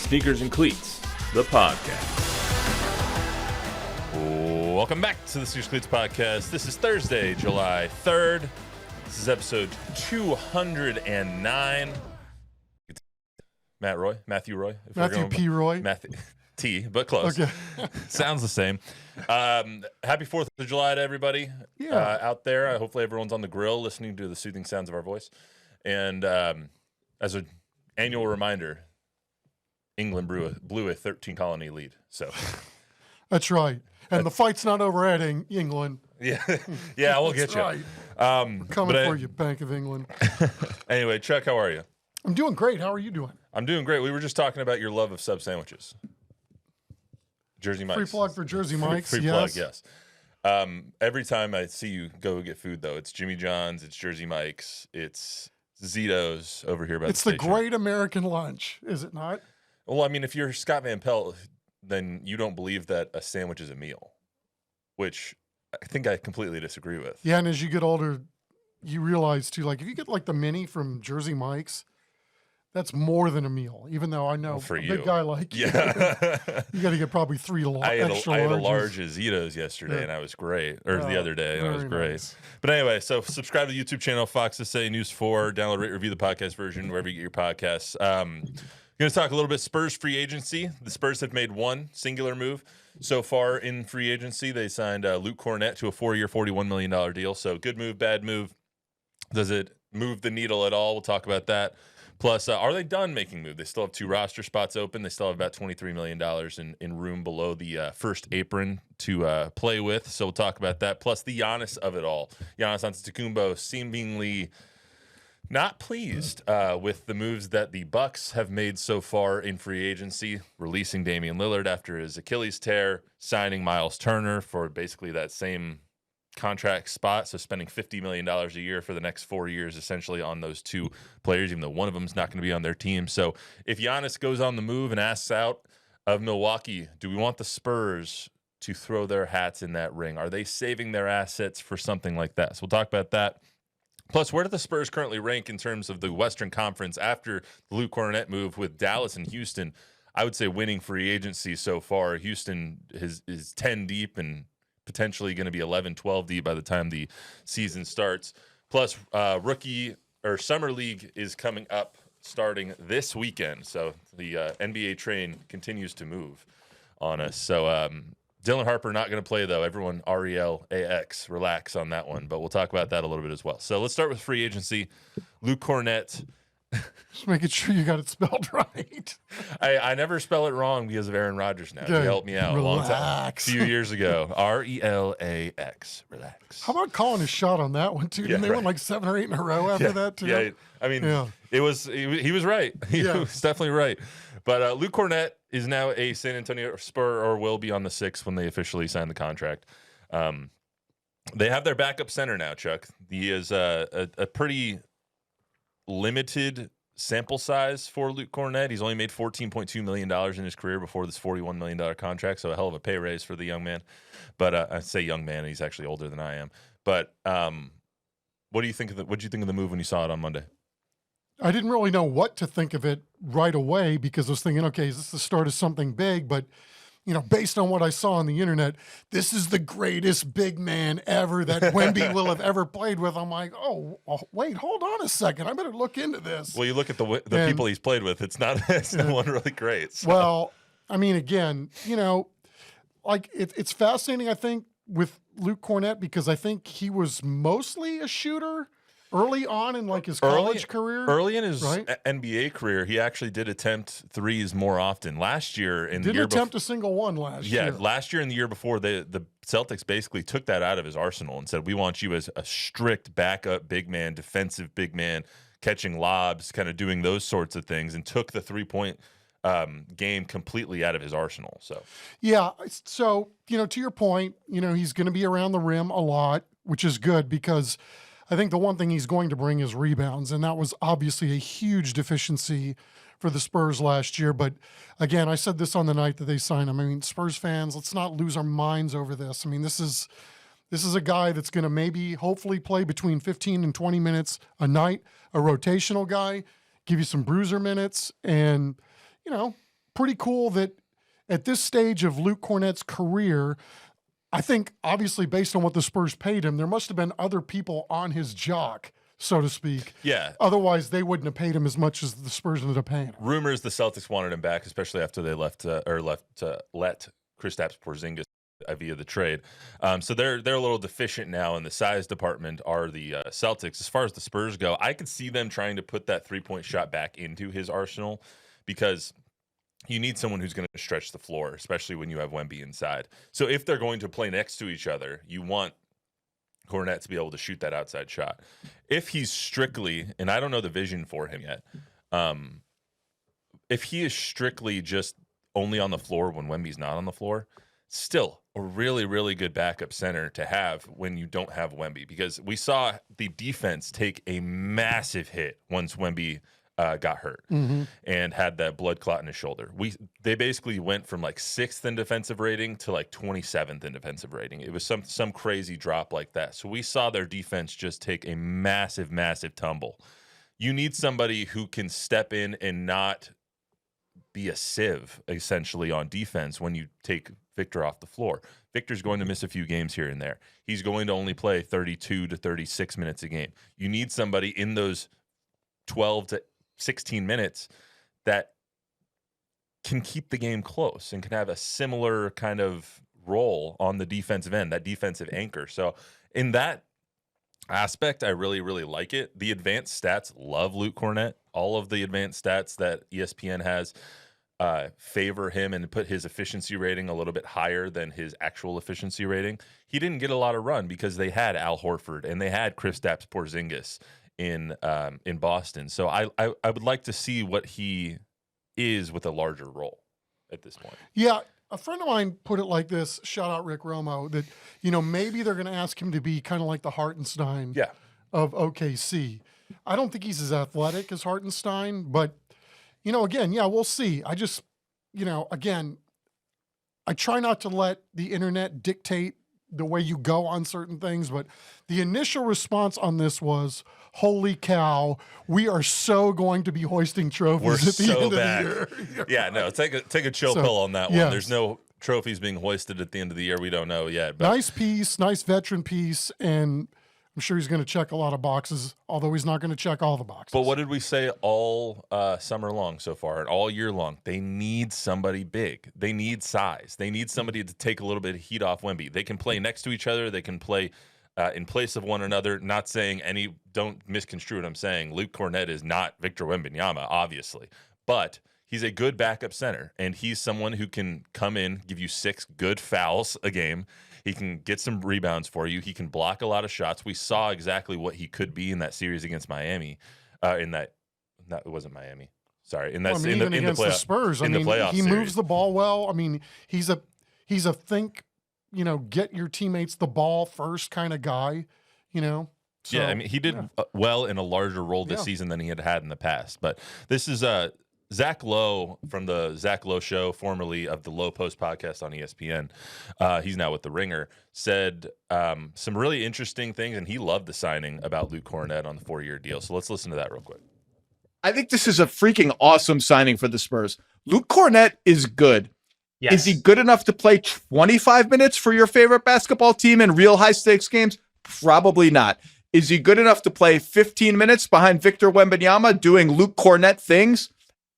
Sneakers and Cleats, the podcast. Welcome back to the Sneakers and Cleats podcast. This is Thursday, July 3rd. This is episode 209. Matthew Roy. Matthew P. Roy. Matthew T, but close. Okay. Sounds the same. Happy 4th of July to everybody out there. Hopefully everyone's on the grill listening to the soothing sounds of our voice. And as an annual reminder, England blew a 13-colony lead. So that's right. And the fight's not over at England. Yeah, we'll get you. Right. We're coming for you, Bank of England. Anyway, Chuck, how are you? I'm doing great. How are you doing? I'm doing great. We were just talking about your love of sub sandwiches. Jersey Mike's. Free plug for Jersey Mike's. Free plug, yes. Every time I see you go get food, though, it's Jimmy John's, it's Jersey Mike's, it's Zito's over here by It's the the great American lunch, is it not? Well, I mean, if you're Scott Van Pelt, then you don't believe that a sandwich is a meal, which I think I completely disagree with. Yeah, and as you get older, you realize, too, like, if you get, like, the mini from Jersey Mike's, that's more than a meal, even though I know for a you. big guy like you, you got to get probably three extra I had a larges. large Zito's yesterday, and I was great. Or the other day, and I was great. Nice. But anyway, so subscribe to the YouTube channel, Fox to Say News 4. Download, rate, review the podcast version, wherever you get your podcasts. Going to talk a little bit Spurs free agency. The Spurs have made one singular move so far in free agency. They signed Luke Kornet to a 4-year, $41 million deal. So good move, bad move. Does it move the needle at all? We'll talk about that. Plus, are they done making moves? They still have 2 roster spots open. They still have about $23 million in room below the first apron to play with. So we'll talk about that. Plus the Giannis of it all. Giannis Antetokounmpo seemingly not pleased with the moves that the Bucks have made so far in free agency, releasing Damian Lillard after his Achilles tear, signing Miles Turner for basically that same contract spot, so spending $50 million a year for the next 4 years essentially on those 2 players, even though one of them is not going to be on their team. So if Giannis goes on the move and asks out of Milwaukee, do we want the Spurs to throw their hats in that ring? Are they saving their assets for something like that? So we'll talk about that. Plus, where do the Spurs currently rank in terms of the Western Conference after the Luke Kornet move with Dallas and Houston? I would say winning free agency so far. Houston is 10 deep and potentially going to be 11, 12 deep by the time the season starts. Plus, rookie or summer league is coming up starting this weekend. So the NBA train continues to move on us. So Dylan Harper not going to play, though. Everyone, RELAX, relax on that one. But we'll talk about that a little bit as well. So let's start with free agency. Luke Kornet. Just making sure you got it spelled right. I never spell it wrong because of Aaron Rodgers now. Okay. He helped me out a long time. A few years ago. RELAX. Relax. How about calling a shot on that one, too? Didn't they win like 7 or 8 in a row after that, too? Yeah, I mean, he was right. He was definitely right. But Luke Kornet is now a San Antonio Spur, or will be on the 6th when they officially sign the contract. They have their backup center now, Chuck. He is a pretty limited sample size for Luke Kornet. He's only made $14.2 million in his career before this $41 million contract, so a hell of a pay raise for the young man. But I say young man, he's actually older than I am. But what do you think of the move when you saw it on Monday? I didn't really know what to think of it right away because I was thinking, okay, is this the start of something big? But, you know, based on what I saw on the internet, this is the greatest big man ever that Wemby will have ever played with. I'm like, oh, wait, hold on a second. I better look into this. Well, you look at the people he's played with. It's not one really great. So. Well, I mean, again, you know, like it's fascinating, I think, with Luke Kornet because I think he was mostly a shooter early on in like his college career. Early in his NBA career, he actually did attempt threes more often. Last year and the year didn't attempt a single one last year. Yeah, last year and the year before, the Celtics basically took that out of his arsenal and said, we want you as a strict backup big man, defensive big man, catching lobs, kind of doing those sorts of things, and took the 3-point game completely out of his arsenal. So yeah, so you know, to your point, you know, he's going to be around the rim a lot, which is good because I think the one thing he's going to bring is rebounds, and that was obviously a huge deficiency for the Spurs last year. But again, I said this on the night that they signed him. I mean, Spurs fans, let's not lose our minds over this. I mean, this is a guy that's going to maybe, hopefully, play between 15 and 20 minutes a night, a rotational guy, give you some bruiser minutes, and you know, pretty cool that at this stage of Luke Kornet's career, I think obviously based on what the Spurs paid him, there must have been other people on his jock, so to speak. Yeah. Otherwise, they wouldn't have paid him as much as the Spurs ended up paying him. Rumors the Celtics wanted him back, especially after they let Kristaps Porzingis via the trade. So they're a little deficient now in the size department are the Celtics. As far as the Spurs go, I could see them trying to put that 3-point shot back into his arsenal because you need someone who's going to stretch the floor, especially when you have Wemby inside. So if they're going to play next to each other, you want Kornet to be able to shoot that outside shot. If he's strictly, and I don't know the vision for him yet, if he is strictly just only on the floor when Wemby's not on the floor, still a really, really good backup center to have when you don't have Wemby, because we saw the defense take a massive hit once Wemby got hurt and had that blood clot in his shoulder. They basically went from like 6th in defensive rating to like 27th in defensive rating. It was some crazy drop like that. So we saw their defense just take a massive, massive tumble. You need somebody who can step in and not be a sieve essentially on defense when you take Victor off the floor. Victor's going to miss a few games here and there. He's going to only play 32 to 36 minutes a game. You need somebody in those 12 to 16 minutes that can keep the game close and can have a similar kind of role on the defensive end, that defensive anchor. So in that aspect, I really, really like it. The advanced stats love Luke Kornet. All of the advanced stats that ESPN has favor him and put his efficiency rating a little bit higher than his actual efficiency rating. He didn't get a lot of run because they had Al Horford and they had Kristaps Porzingis in Boston. So I would like to see what he is with a larger role at this point. Yeah, a friend of mine put it like this, shout out Rick Romo, that, maybe they're going to ask him to be kind of like the Hartenstein of OKC. I don't think he's as athletic as Hartenstein, but, again, we'll see. I just, again, I try not to let the internet dictate the way you go on certain things, but the initial response on this was, holy cow, we are so going to be hoisting trophies at the end of the year. Yeah, no, take a chill pill on that one. Yes. There's no trophies being hoisted at the end of the year. We don't know yet. But. Nice piece, nice veteran piece, and I'm sure he's going to check a lot of boxes, although he's not going to check all the boxes. But what did we say all summer long so far and all year long? They need somebody big. They need size. They need somebody to take a little bit of heat off Wemby. They can play next to each other. They can play in place of one another. Not saying don't misconstrue what I'm saying. Luke Kornet is not Victor Wembanyama, obviously. But he's a good backup center, and he's someone who can come in, give you 6 good fouls a game. He can get some rebounds for you. He can block a lot of shots. We saw exactly what he could be in that series against Miami. It wasn't Miami. Sorry. In that even against the Spurs. The playoff he series. moves the ball well. I mean, he's a think, get your teammates the ball first kind of guy, So, yeah, I mean, he did well in a larger role this season than he had in the past. But this is Zach Lowe from the Zach Lowe Show, formerly of the Low Post podcast on ESPN. He's now with The Ringer, said some really interesting things, and he loved the signing about Luke Kornet on the 4-year deal. So let's listen to that real quick. I think this is a freaking awesome signing for the Spurs. Luke Kornet is good. Yes. Is he good enough to play 25 minutes for your favorite basketball team in real high-stakes games? Probably not. Is he good enough to play 15 minutes behind Victor Wembanyama doing Luke Kornet things?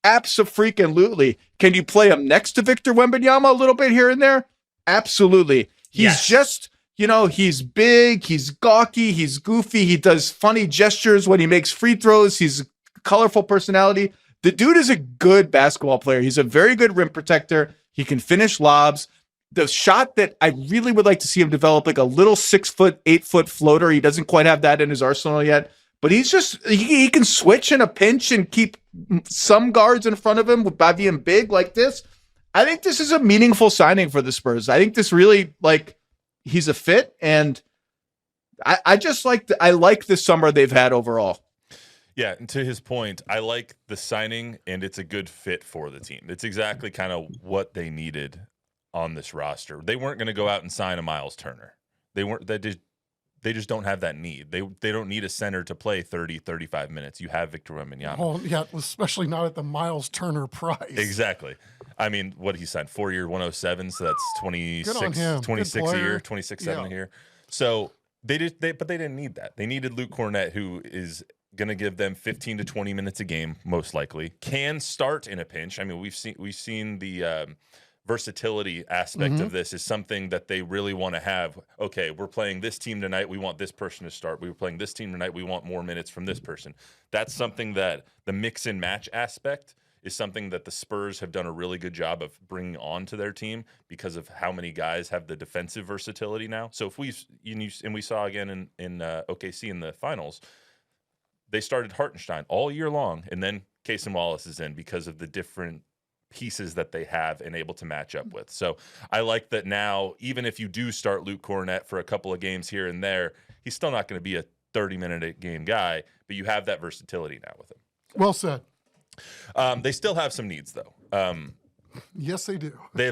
Abso-freaking-lutely. Can you play him next to Victor Wembanyama a little bit here and there? Absolutely. He's just, he's big, he's gawky, he's goofy, he does funny gestures when he makes free throws, he's a colorful personality. The dude is a good basketball player. He's a very good rim protector. He can finish lobs. The shot that I really would like to see him develop, like a little 6-foot, 8-foot floater. He doesn't quite have that in his arsenal yet. But he's just, he can switch in a pinch and keep some guards in front of him by being big like this. I think this is a meaningful signing for the Spurs. I think this really, he's a fit. And I just I like the summer they've had overall. Yeah, and to his point, I like the signing, and it's a good fit for the team. It's exactly kind of what they needed on this roster. They weren't going to go out and sign a Miles Turner. They just don't have that need. They don't need a center to play 30, 35 minutes. You have Victor Wembanyama. Well, yeah, especially not at the Miles Turner price. Exactly. I mean, what he signed 4-year 107, so that's 26 him. 26 a year, player. 26-7 Yeah. a year. So but they didn't need that. They needed Luke Kornet, who is going to give them 15 to 20 minutes a game, most likely. Can start in a pinch. I mean, we've seen the versatility aspect of this is something that they really want to have. Okay, we're playing this team tonight. We want this person to start. We were playing this team tonight. We want more minutes from this person. That's something that the mix and match aspect is something that the Spurs have done a really good job of bringing onto their team because of how many guys have the defensive versatility now. So if we saw again in OKC in the finals, they started Hartenstein all year long, and then Cason Wallace is in because of the different pieces that they have and able to match up with. So I like that now, even if you do start Luke Kornet for a couple of games here and there, he's still not going to be a 30-minute a game guy, but you have that versatility now with him. Well said. They still have some needs, though. Yes, they do. They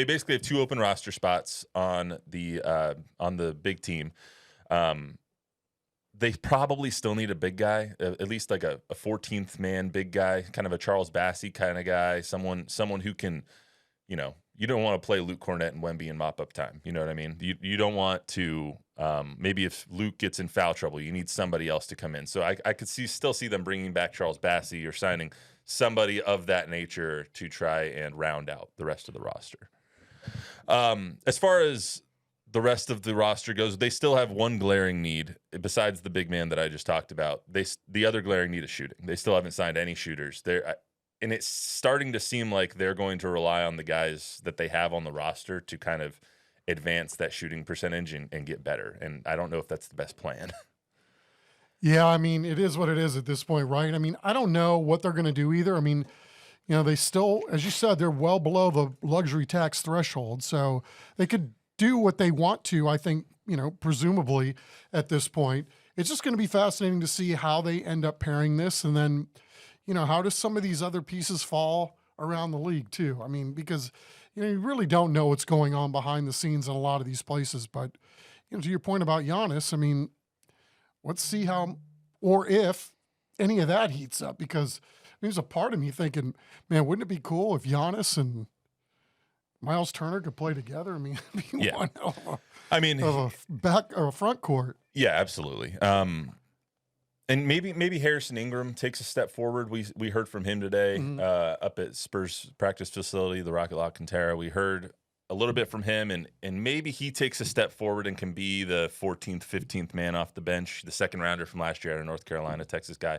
basically have 2 open roster spots on the big team. They probably still need a big guy, at least like a 14th man big guy, kind of a Charles Bassey kind of guy, someone who can, you don't want to play Luke Kornet and Wemby in mop-up time. You know what I mean? You don't want to maybe if Luke gets in foul trouble, you need somebody else to come in. So I could still see them bringing back Charles Bassey or signing somebody of that nature to try and round out the rest of the roster. As far as the rest of the roster goes, they still have one glaring need besides the big man that I just talked about. The other glaring need is shooting. They still haven't signed any shooters. And it's starting to seem like they're going to rely on the guys that they have on the roster to kind of advance that shooting percentage and get better. And I don't know if that's the best plan. Yeah, I mean, it is what it is at this point, right? I mean, I don't know what they're going to do either. I mean, they still, as you said, they're well below the luxury tax threshold. So they could do what they want to, I think, presumably at this point. It's just going to be fascinating to see how they end up pairing this. And then, how does some of these other pieces fall around the league too? I mean, because, you really don't know what's going on behind the scenes in a lot of these places. But, to your point about Giannis, I mean, let's see how or if any of that heats up, because there's a part of me thinking, man, wouldn't it be cool if Giannis and Miles Turner could play together? I mean, Yeah. one of I a back or a front court. Yeah, absolutely. And maybe Harrison Ingram takes a step forward. We heard from him today up at Spurs practice facility, the Rocket La Cantera. We heard a little bit from him, and maybe he takes a step forward and can be the 14th, 15th man off the bench, the second rounder from last year out of North Carolina, Texas guy.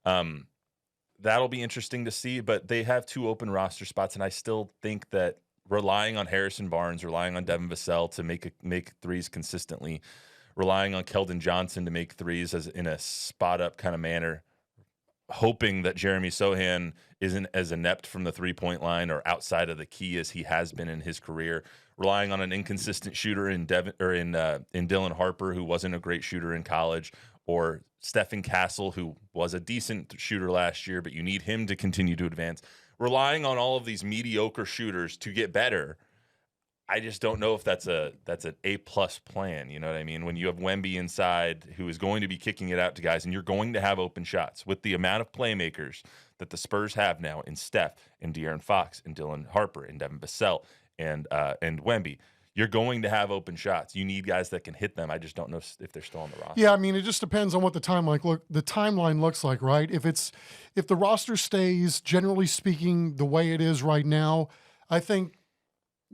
That'll be interesting to see, but they have 2 open roster spots, and I still think that relying on Harrison Barnes, relying on Devin Vassell to make threes consistently, relying on Keldon Johnson to make threes as in a spot-up kind of manner, hoping that Jeremy Sohan isn't as inept from the three-point line or outside of the key as he has been in his career, relying on an inconsistent shooter in Dylan Harper, who wasn't a great shooter in college, or Stephen Castle, who was a decent shooter last year, but you need him to continue to advance. Relying on all of these mediocre shooters to get better, I just don't know if that's an A-plus plan. You know what I mean? When you have Wemby inside, who is going to be kicking it out to guys, and you're going to have open shots with the amount of playmakers that the Spurs have now in Steph and De'Aaron Fox and Dylan Harper and Devin Vassell and Wemby. You're going to have open shots. You need guys that can hit them. I just don't know if they're still on the roster. Yeah, I mean, it just depends on what the timeline looks like, right? If the roster stays, generally speaking, the way it is right now, I think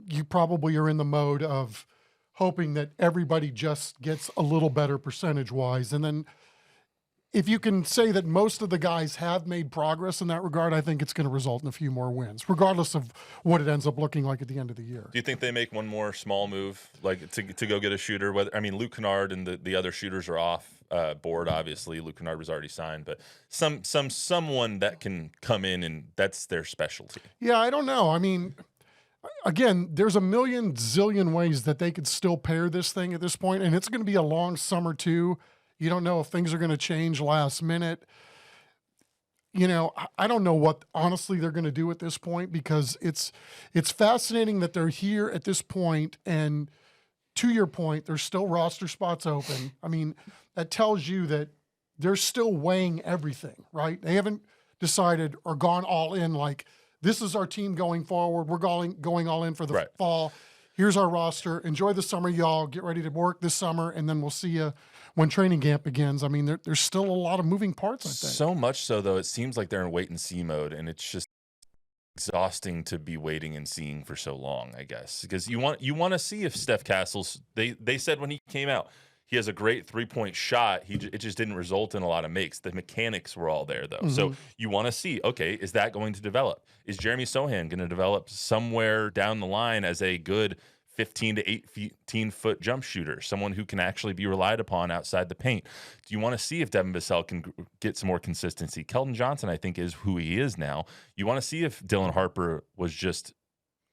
you probably are in the mode of hoping that everybody just gets a little better percentage-wise. And then if you can say that most of the guys have made progress in that regard, I think it's going to result in a few more wins, regardless of what it ends up looking like at the end of the year. Do you think they make one more small move, like to go get a shooter? Luke Kennard and the other shooters are off board. Obviously, Luke Kennard was already signed, but someone that can come in and that's their specialty. Yeah, I don't know. I mean, again, there's a million zillion ways that they could still pair this thing at this point, and it's going to be a long summer too. You don't know if things are going to change last minute. I don't know what honestly they're going to do at this point, because it's fascinating that they're here at this point, and to your point, there's still roster spots open. I mean, that tells you that they're still weighing everything, right? They haven't decided or gone all in like this is our team going forward. We're going all in for the Right. fall. Here's our roster. Enjoy the summer, y'all. Get ready to work this summer, and then we'll see you when training camp begins. I mean, there's still a lot of moving parts, I think. So much so, though, it seems like they're in wait and see mode, and it's just exhausting to be waiting and seeing for so long, I guess, because you want to see if Steph Castles. They said when he came out, he has a great 3-point shot. It just didn't result in a lot of makes. The mechanics were all there, though. So you want to see, okay, is that going to develop? Is Jeremy Sohan going to develop somewhere down the line as a good 15 to 18-foot jump shooter, someone who can actually be relied upon outside the paint? Do you want to see if Devin Vassell can get some more consistency? Keldon Johnson, I think, is who he is now. You want to see if Dylan Harper was just,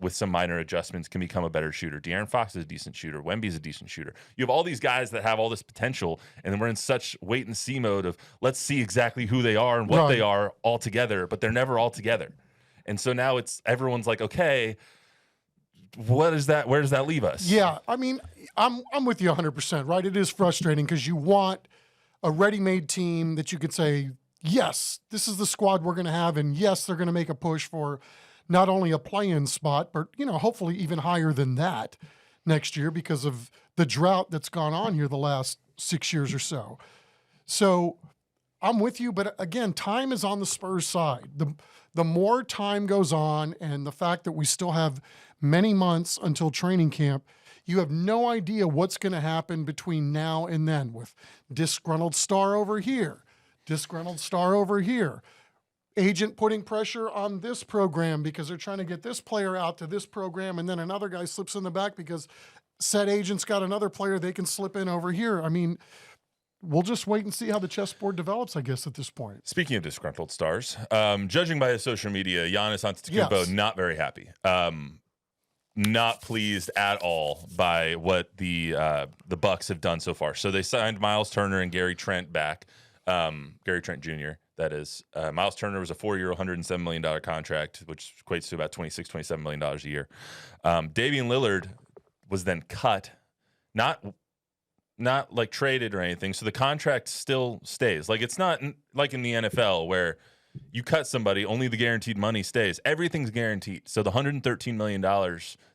with some minor adjustments, can become a better shooter. De'Aaron Fox is a decent shooter. Wemby's a decent shooter. You have all these guys that have all this potential, and then we're in such wait and see mode of let's see exactly who they are and what they are all together, but they're never all together. And so now everyone's like, okay, what is that? Where does that leave us? Yeah, I mean, I'm with you 100%, right? It is frustrating because you want a ready-made team that you could say, yes, this is the squad we're going to have, and yes, they're going to make a push for not only a play-in spot, but, hopefully even higher than that next year because of the drought that's gone on here the last 6 years or so. So I'm with you, but again, time is on the Spurs side. The more time goes on and the fact that we still have many months until training camp, you have no idea what's going to happen between now and then with disgruntled star over here, disgruntled star over here, agent putting pressure on this program because they're trying to get this player out to this program, and then another guy slips in the back because said agent's got another player they can slip in over here. I mean, we'll just wait and see how the chessboard develops, I guess, at this point. Speaking of disgruntled stars, judging by his social media, Giannis Antetokounmpo not very happy. Not pleased at all by what the Bucks have done so far. So they signed Miles Turner and Gary Trent back. Gary Trent Jr., that is. Miles Turner was a 4-year, $107 million contract, which equates to about $27 million a year. Damian Lillard was then cut, not like traded or anything. So the contract still stays. Like, it's not like in the NFL where you cut somebody, only the guaranteed money stays. Everything's guaranteed. So the $113 million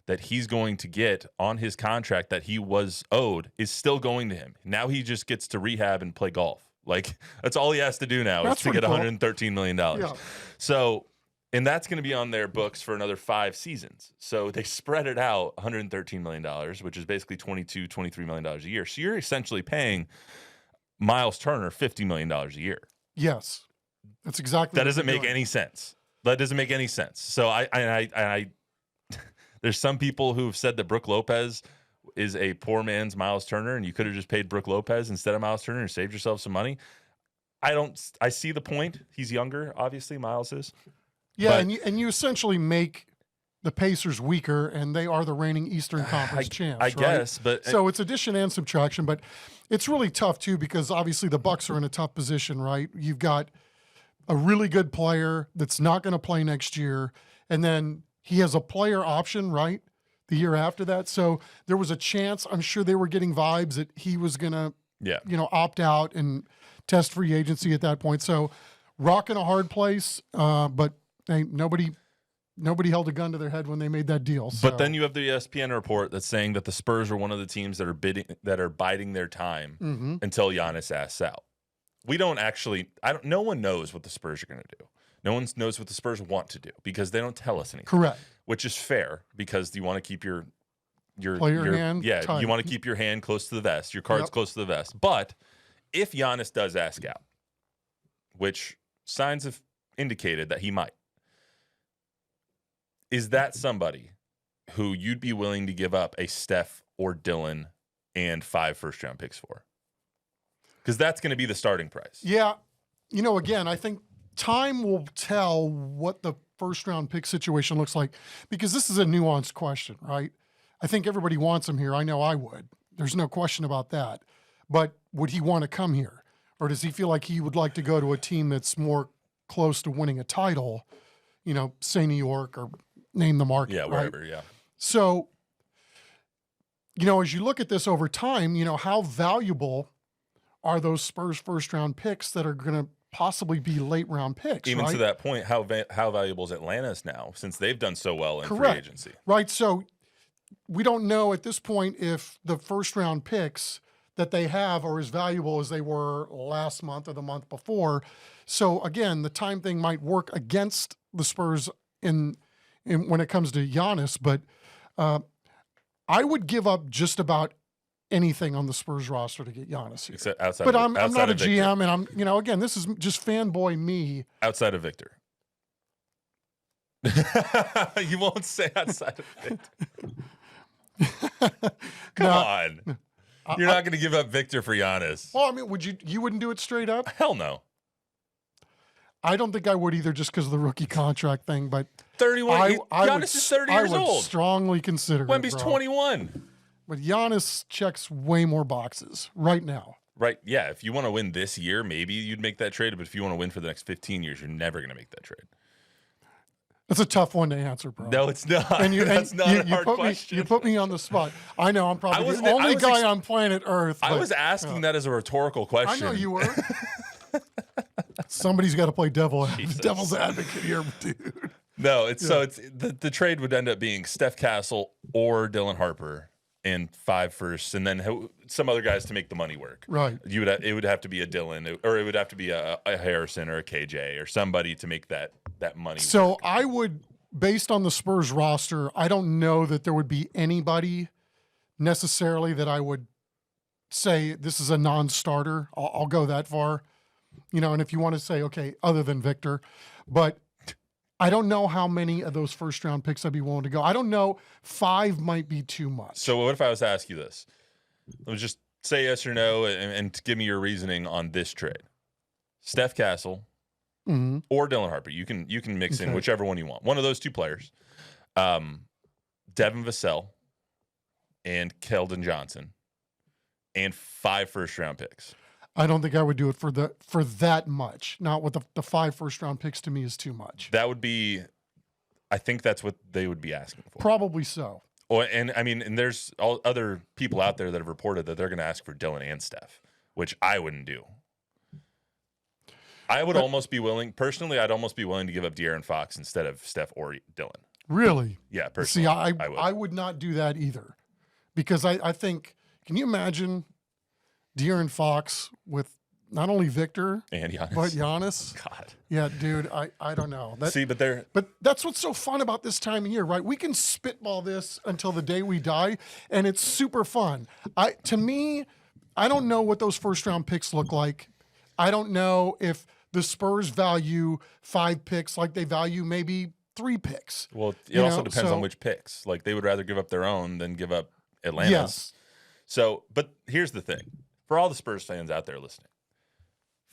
that he's going to get on his contract that he was owed is still going to him. Now he just gets to rehab and play golf. Like, that's all he has to do now is to get $113 million. Yeah. So, and that's going to be on their books for another 5 seasons. So they spread it out, $113 million, which is basically $23 million a year. So you're essentially paying Miles Turner $50 million a year. Yes. That's exactly that doesn't make any sense. That doesn't make any sense. So I there's some people who've said that Brook Lopez is a poor man's Miles Turner, and you could have just paid Brook Lopez instead of Miles Turner and saved yourself some money. I see the point. He's younger, obviously, Miles is. Yeah, and you essentially make the Pacers weaker, and they are the reigning Eastern Conference champs. I guess, but so it's addition and subtraction, but it's really tough too because obviously the Bucks are in a tough position, right? You've got a really good player that's not going to play next year, and then he has a player option, right, the year after that. So there was a chance, I'm sure they were getting vibes that he was going to, opt out and test free agency at that point. So rock in a hard place, but hey, nobody held a gun to their head when they made that deal. So. But then you have the ESPN report that's saying that the Spurs are one of the teams that are biding their time until Giannis asks out. We don't actually. No one knows what the Spurs are going to do. No one knows what the Spurs want to do because they don't tell us anything. Correct. Which is fair because you want to keep your hand tight. You want to keep your hand close to the vest, your cards close to the vest. But if Giannis does ask out, which signs have indicated that he might, is that somebody who you'd be willing to give up a Steph or Dylan and 5 first-round picks for? Because that's going to be the starting price. Yeah. Again, I think time will tell what the first-round pick situation looks like because this is a nuanced question, right? I think everybody wants him here. I know I would. There's no question about that. But would he want to come here? Or does he feel like he would like to go to a team that's more close to winning a title, say New York or name the market, yeah, wherever, right? Yeah. So, as you look at this over time, how valuable are those Spurs first-round picks that are going to possibly be late round picks. Even right? to that point, how valuable is Atlanta's now since they've done so well in free Correct. agency? Right. So we don't know at this point if the first round picks that they have are as valuable as they were last month or the month before. So again, the time thing might work against the Spurs in when it comes to Giannis, but I would give up just about anything on the Spurs roster to get Giannis here. Except outside But of, I'm outside not a of Victor. GM, and I'm again, this is just fanboy me. Outside of Victor. You won't say outside of Victor. Come on. You're not going to give up Victor for Giannis. Well, I mean, you wouldn't do it straight up? Hell no. I don't think I would either, just because of the rookie contract thing. But 31. I Giannis would, is 30 I years would old. strongly consider Wemby's it, bro. 21. But Giannis checks way more boxes right now. Right. Yeah. If you want to win this year, maybe you'd make that trade. But if you want to win for the next 15 years, you're never going to make that trade. That's a tough one to answer, bro. No, it's not. That's not a hard question. You put me on the spot. I know. I'm probably wasn't- the I only was guy on planet Earth. I but, was asking that as a rhetorical I question. know you were. Somebody's got to play devil's advocate here, dude. No, so it's the trade would end up being Steph Castle or Dylan Harper and 5 firsts, and then some other guys to make the money work. Right. It would have to be a Dylan, or it would have to be a Harrison or a KJ or somebody to make that money. So work. I would, based on the Spurs roster, I don't know that there would be anybody necessarily that I would say this is a non-starter. I'll go that far. And if you want to say, okay, other than Victor, but I don't know how many of those first round picks I'd be willing to go. I don't know. 5 might be too much. So what if I was to ask you this? Let's just say yes or no and give me your reasoning on this trade. Steph Castle or Dylan Harper. You can mix in whichever one you want. One of those two players. Devin Vassell and Keldon Johnson and 5 first round picks. I don't think I would do it for that much. Not with the 5 first round picks, to me is too much. That would be, I think that's what they would be asking for. Probably so. And there's all other people out there that have reported that they're going to ask for Dylan and Steph, which I wouldn't do. I would almost be willing, personally, I'd almost be willing to give up De'Aaron Fox instead of Steph or Dylan. Really? Yeah, personally. See, I would. I would not do that either. Because I think, can you imagine De'Aaron Fox with not only Victor And Giannis. but Giannis? God. Yeah, dude, I don't know. But That's what's so fun about this time of year, right? We can spitball this until the day we die, and it's super fun. To me, I don't know what those first round picks look like. I don't know if the Spurs value 5 picks like they value maybe 3 picks. Well, it also depends on which picks. Like, they would rather give up their own than give up Atlanta's. Yes. So, but here's the thing. For all the Spurs fans out there listening,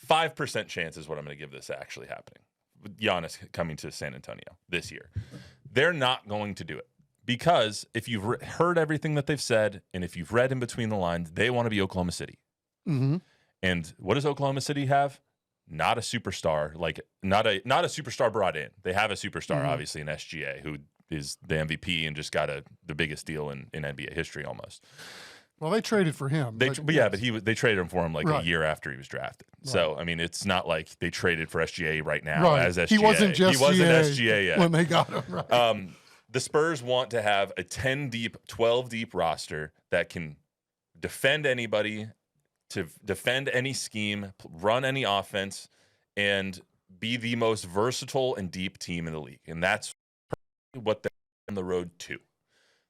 5% chance is what I'm going to give this actually happening. With Giannis coming to San Antonio this year. They're not going to do it. Because if you've heard everything that they've said, and if you've read in between the lines, they want to be Oklahoma City. Mm-hmm. And what does Oklahoma City have? Not a superstar, not a superstar brought in. They have a superstar, obviously, in SGA, who is the MVP and just got the biggest deal in NBA history almost. Well, they traded for him. They traded him for him Right. a year after he was drafted. Right. So it's not like they traded for SGA right now Right. as SGA. He wasn't SGA yet. when they got him. Right. The Spurs want to have a 10 deep, 12 deep roster that can defend anybody, to defend any scheme, run any offense, and be the most versatile and deep team in the league. And that's what they're on the road to.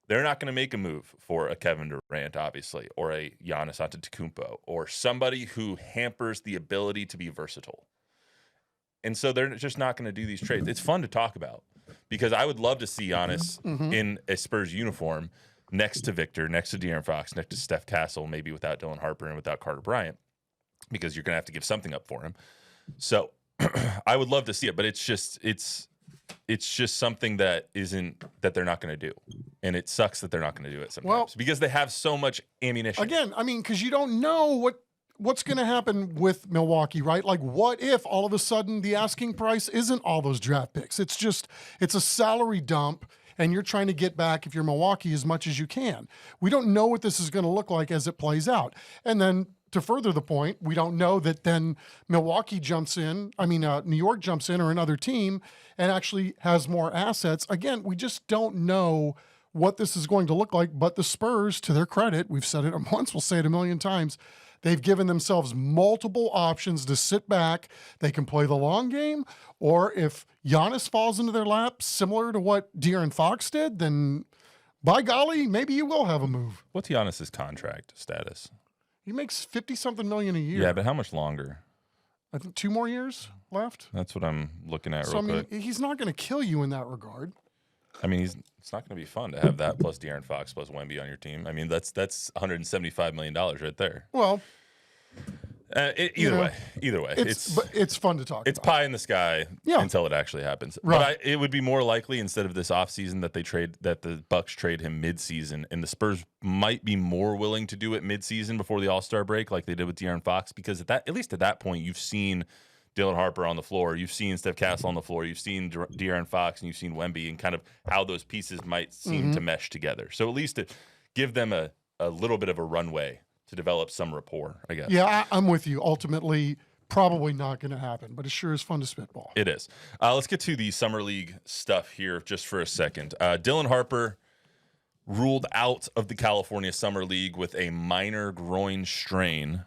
They're not going to make a move for a Kevin Durant, obviously, or a Giannis Antetokounmpo, or somebody who hampers the ability to be versatile. And so they're just not going to do these trades. It's fun to talk about because I would love to see Giannis in a Spurs uniform next to Victor, next to De'Aaron Fox, next to Steph Castle, maybe without Dylan Harper and without Carter Bryant, because you're going to have to give something up for him. So I would love to see it, but it's just something that they're not going to do. And it sucks that they're not going to do it sometimes because they have so much ammunition. Again, because you don't know what's going to happen with Milwaukee, right? Like, what if all of a sudden the asking price isn't all those draft picks? It's a salary dump, and you're trying to get back, if you're Milwaukee, as much as you can. We don't know what this is going to look like as it plays out. And then to further the point, we don't know that then Milwaukee jumps in. I mean, New York jumps in, or another team, and actually has more assets. Again, we just don't know what this is going to look like. But the Spurs, to their credit, we've said it once, we'll say it a million times, they've given themselves multiple options to sit back. They can play the long game, or if Giannis falls into their lap, similar to what De'Aaron Fox did, then by golly, maybe you will have a move. What's Giannis's contract status? He makes 50-something million a year. Yeah, but how much longer? I think 2 more years left. That's what I'm looking at So, real quick. he's not going to kill you in that regard. I mean, it's not going to be fun to have that plus De'Aaron Fox plus Wemby on your team. I mean, that's $175 million right there. Well, either way, it's fun to talk it's about. pie in the sky until it actually happens. Right. But it would be more likely instead of this offseason that the Bucks trade him mid-season, and the Spurs might be more willing to do it mid-season before the All-Star break like they did with De'Aaron Fox, because at least at that point you've seen Dylan Harper on the floor, you've seen Steph Castle on the floor, you've seen De'Aaron Fox, and you've seen Wemby, and kind of how those pieces might seem to mesh together. So at least to give them a little bit of a runway to develop some rapport, I guess. Yeah, I'm with you. Ultimately, probably not going to happen, but it sure is fun to spitball. It is. Let's get to the Summer League stuff here just for a second. Dylan Harper ruled out of the California Summer League with a minor groin strain.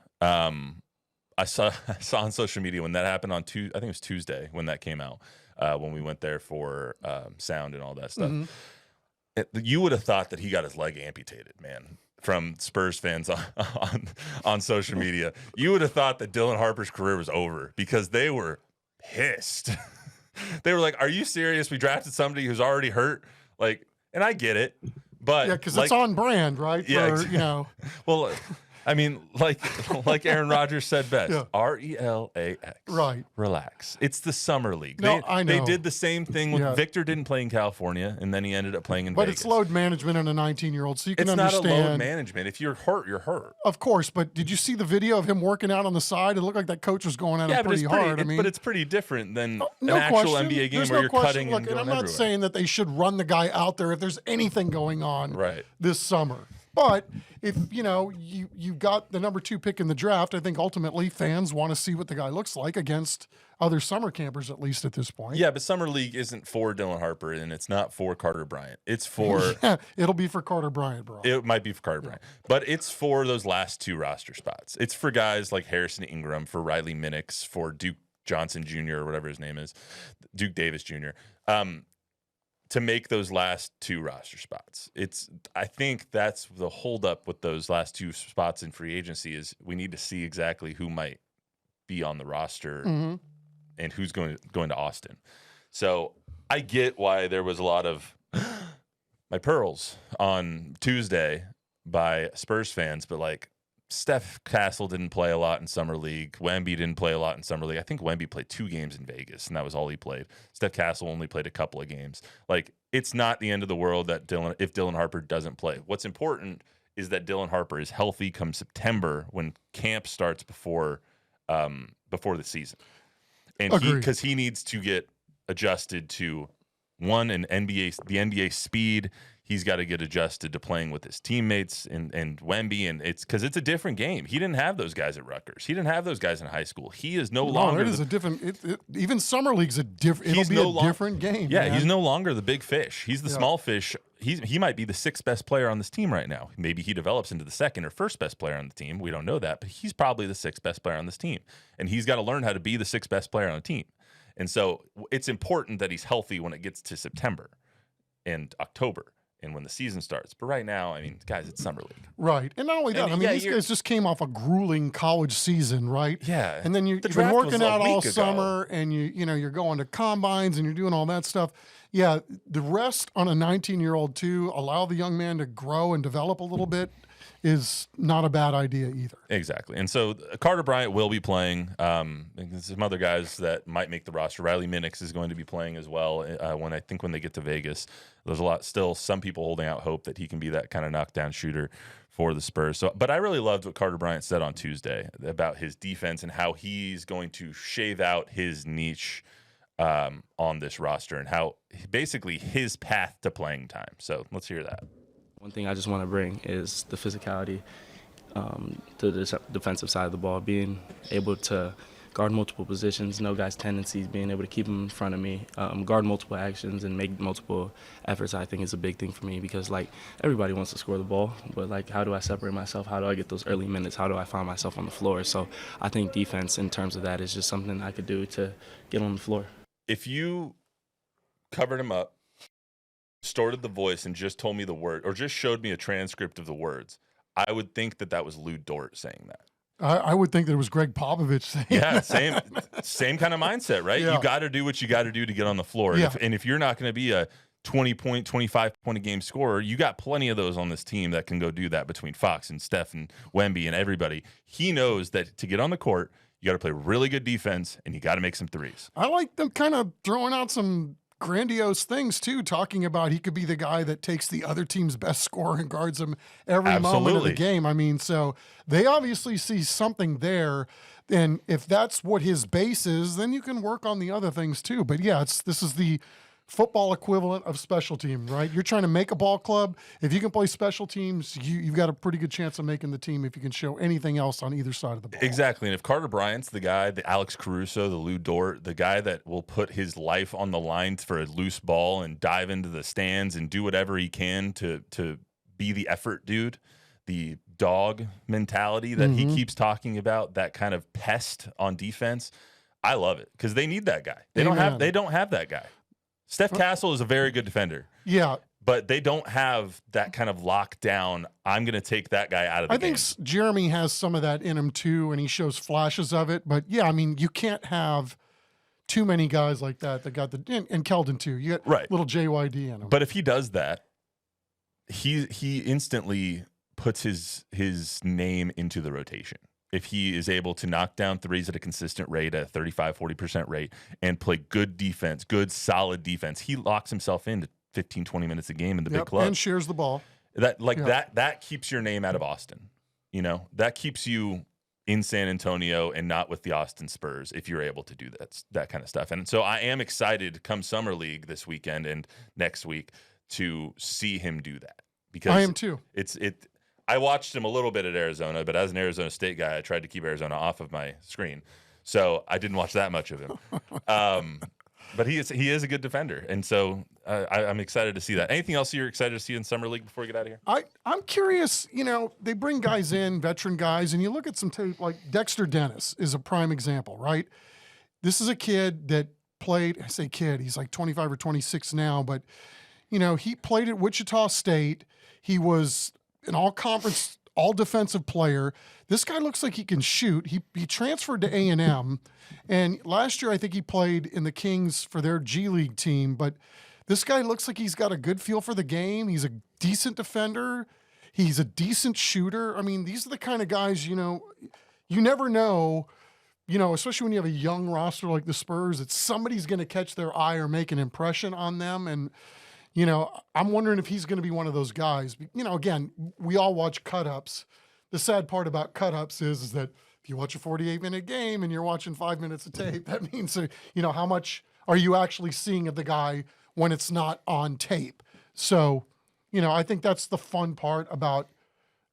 I saw on social media when that happened on I think it was Tuesday when that came out, when we went there for sound and all that stuff. You would have thought that he got his leg amputated, man, from Spurs fans on social media. You would have thought that Dylan Harper's career was over because they were pissed. They were like, "Are you serious? We drafted somebody who's already hurt." Like, and I get it, but because it's on brand, right? Yeah, well. I mean, like Aaron Rodgers said best, RELAX. Right. Relax. It's the Summer League. No, I know. They did the same thing with Victor didn't play in California, and then he ended up playing in Vegas. But it's load management in a 19-year-old, so you can understand. It's not a load management. If you're hurt, you're hurt. Of course, but did you see the video of him working out on the side? It looked like that coach was going at him pretty hard. But it's pretty different than an question. actual NBA game There's where no you're question. cutting Look, and going I'm not everywhere. saying that they should run the guy out there if there's anything going on this summer. But if you got the number 2 pick in the draft, I think ultimately fans want to see what the guy looks like against other summer campers, at least at this point. Yeah, but Summer League isn't for Dylan Harper, and it's not for Carter Bryant. It's for it'll be for Carter Bryant, bro. It might be for Carter Bryant, but it's for those last 2 roster spots. It's for guys like Harrison Ingram, for Riley Minix, for Duke Johnson Jr. or whatever his name is, Duke Davis Jr. To make those last 2 roster spots. I think that's the holdup with those last 2 spots in free agency is we need to see exactly who might be on the roster and who's going to Austin. So I get why there was a lot of my pearls on Tuesday by Spurs fans, but like Steph Castle didn't play a lot in Summer League. Wemby didn't play a lot in Summer League. I think Wemby played 2 games in Vegas, and that was all he played. Steph Castle only played a couple of games. Like, it's not the end of the world that if Dylan Harper doesn't play. What's important is that Dylan Harper is healthy come September when camp starts before the season. And because he needs to get adjusted to the NBA speed. He's got to get adjusted to playing with his teammates and Wemby, and it's because it's a different game. He didn't have those guys at Rutgers. He didn't have those guys in high school. He is no longer. It is a different. Even Summer League's a different. It'll be a different game. Yeah, man. He's no longer the big fish. He's the small fish. He might be the 6th best player on this team right now. Maybe he develops into the 2nd or 1st best player on the team. We don't know that, but he's probably the 6th best player on this team, and he's got to learn how to be the 6th best player on the team. And so it's important that he's healthy when it gets to September and October. And when the season starts. But right now, I mean, guys, it's Summer League. Right. And not only that, these guys just came off a grueling college season, right? Yeah. And then you've been working out all summer and you're going to combines and you're doing all that stuff. Yeah, the rest on a 19-year-old too, allow the young man to grow and develop a little bit is not a bad idea either. Exactly. And so Carter Bryant will be playing. There's some other guys that might make the roster. Riley Minix is going to be playing as well when they get to Vegas. There's some people holding out hope that he can be that kind of knockdown shooter for the Spurs. But I really loved what Carter Bryant said on Tuesday about his defense and how he's going to shave out his niche on this roster and how basically his path to playing time. So let's hear that. One thing I just want to bring is the physicality. to the defensive side of the ball, being able to guard multiple positions, know guys' tendencies, being able to keep them in front of me, guard multiple actions and make multiple efforts, I think is a big thing for me because, like, everybody wants to score the ball, but, like, how do I separate myself? How do I get those early minutes? How do I find myself on the floor? So I think defense in terms of that is just something I could do to get on the floor. If you covered him up, distorted the voice, and just told me the word or just showed me a transcript of the words, I would think that was Lou Dort saying that. I would think that it was Greg Popovich saying Yeah, that. same kind of mindset, right? Yeah. You got to do what you got to do to get on the floor. Yeah. And if you're not going to be a 20-point, 25-point a game scorer, you got plenty of those on this team that can go do that between Fox and Steph and Wemby and everybody. He knows that to get on the court, you got to play really good defense and you got to make some threes. I like them kind of throwing out some grandiose things too, talking about he could be the guy that takes the other team's best scorer and guards him every moment of the game. I mean, so they obviously see something there, and if that's what his base is, then you can work on the other things too. But yeah, this is the football equivalent of special team, right? You're trying to make a ball club. If you can play special teams, you've got a pretty good chance of making the team if you can show anything else on either side of the ball. Exactly. And if Carter Bryant's the guy, the Alex Caruso, the Lou Dort, the guy that will put his life on the line for a loose ball and dive into the stands and do whatever he can to be the effort dude, the dog mentality that he keeps talking about, that kind of pest on defense, I love it because they need that guy. They don't have that guy. Steph Castle is a very good defender. Yeah. But they don't have that kind of lockdown, I'm going to take that guy out of the game. I think Jeremy has some of that in him too, and he shows flashes of it. But yeah, I mean, you can't have too many guys like that got and Keldon too. You got little JYD in him. But if he does that, he instantly puts his name into the rotation. If he is able to knock down threes at a consistent rate, at a 35-40% rate, and play good defense, good, solid defense, he locks himself into 15, 20 minutes a game in the big club. And shares the ball. That keeps your name out of Austin. You know, that keeps you in San Antonio and not with the Austin Spurs if you're able to do that kind of stuff. And so I am excited come Summer League this weekend and next week to see him do that. Because I am too. I watched him a little bit at Arizona, but as an Arizona State guy, I tried to keep Arizona off of my screen. So I didn't watch that much of him. But he is a good defender. And so I'm excited to see that. Anything else you're excited to see in Summer League before we get out of here? I'm curious, they bring guys in, veteran guys, and you look at some tape, like Dexter Dennis is a prime example, right? This is a kid that played, I say kid, he's like 25 or 26 now, but, he played at Wichita State. He was an all-conference, all-defensive player. This guy looks like he can shoot. He transferred to A&M, and last year I think he played in the Kings for their G League team. But this guy looks like he's got a good feel for the game. He's a decent defender. He's a decent shooter. I mean, these are the kind of guys, you never know, especially when you have a young roster like the Spurs, that somebody's going to catch their eye or make an impression on them. And I'm wondering if he's going to be one of those guys. Again, we all watch cut-ups. The sad part about cut-ups is that if you watch a 48-minute game and you're watching 5 minutes of tape, that means, how much are you actually seeing of the guy when it's not on tape? So, I think that's the fun part about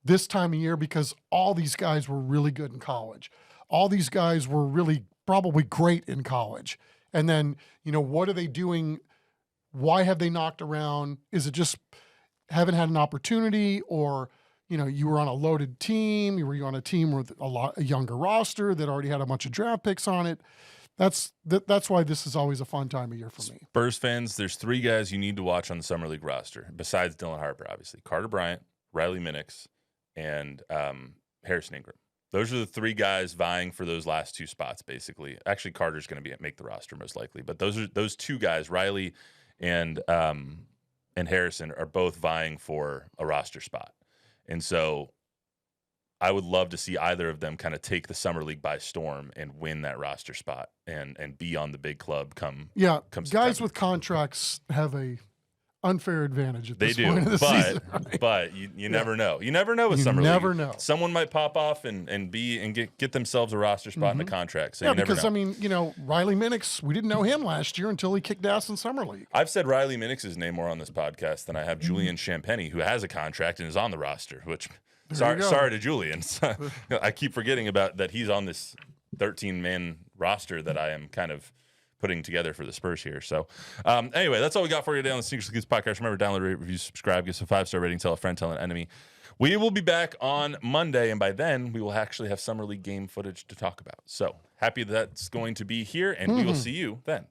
this time of year, because all these guys were really good in college. All these guys were really probably great in college. And then, what are they doing? Why have they knocked around? Is it just haven't had an opportunity, or, you were on a loaded team? You were on a team with a younger roster that already had a bunch of draft picks on it? That's why this is always a fun time of year for me. Spurs fans, there's three guys you need to watch on the Summer League roster, besides Dylan Harper, obviously. Carter Bryant, Riley Minix, and Harrison Ingram. Those are the three guys vying for those last two spots, basically. Actually, Carter's going to make the roster most likely, but those two guys, Riley and Harrison, are both vying for a roster spot. And so I would love to see either of them kind of take the Summer League by storm and win that roster spot and be on the big club come guys with contracts have a unfair advantage at this point of the season. But you never know. You never know with Summer League. You never know. Someone might pop off and get themselves a roster spot in the contract. So you never know. I mean, Riley Minix, we didn't know him last year until he kicked ass in Summer League. I've said Riley Minix's name more on this podcast than I have Julian Champagny, who has a contract and is on the roster, which Sorry to Julian. I keep forgetting about that he's on this 13-man roster that I am kind of putting together for the Spurs here. So anyway, that's all we got for you today on the Sneakers and Cleats podcast. Remember, download, rate, review, subscribe, give us a 5-star rating, tell a friend, tell an enemy. We will be back on Monday, and by then we will actually have Summer League game footage to talk about. So happy that's going to be here, and we will see you then.